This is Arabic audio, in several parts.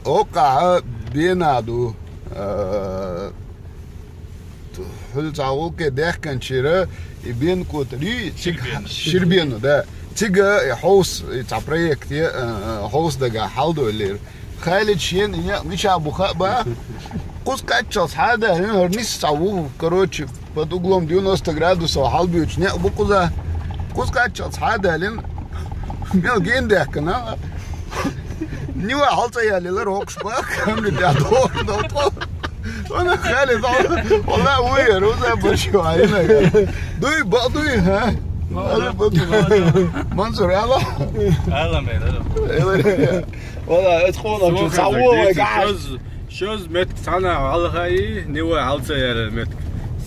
وقع بينادو هل تعوق ده كان شراء يبين كوتري شربينو ده تيجا حوس تعبريه كتير حوس ده حالدو اللي خالد شين مش ابو خبا قوس كاتشوس هذا هنا نيس تعوق كروتش под углом 90 градусов حالبيوش не بقوزا قوس كاتشوس هذا لين ميل جيندك كنا نيوا حالته يا ليلر هوكس باك هم ده دور انا خالد والله وير وزي بشو علينا دوي بقضي ها منصور يلا يلا مين والله ادخلوا تصوروا قاعد شوز مت انا على هاي نيوا حالته يا مت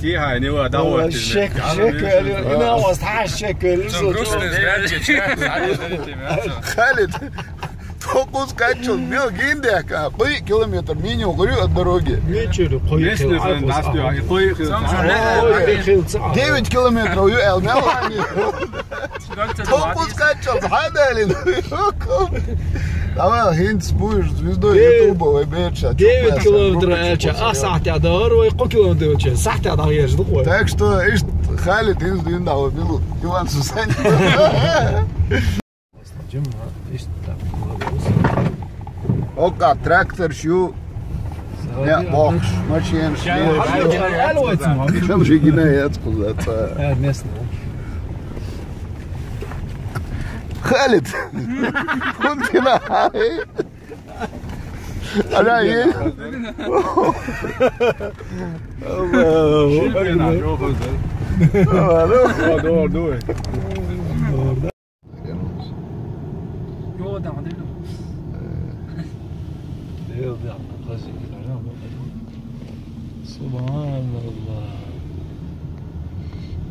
سي هاي نيوا دور شكل انا وصح الشكل خالد فوقس كاتشل بيو جيندك قوي كيلومتر минимум говорю от дороги. Вечер قوي. 9 километров يو ملاني. فوقس كاتشل هذا اللي давай хинт спуешь звездой ютуба веберча. 9 километров элча саат ядор وي قو километр элча саат ядор ежди قوي. Так что Халид инзин дал бил Иван Сусань. Oka tractor shoe. Ja, box, machine, Чем же гинает куда-то? Местно. Халид! Он кина. Ana iyi. Doğru. سبحان الله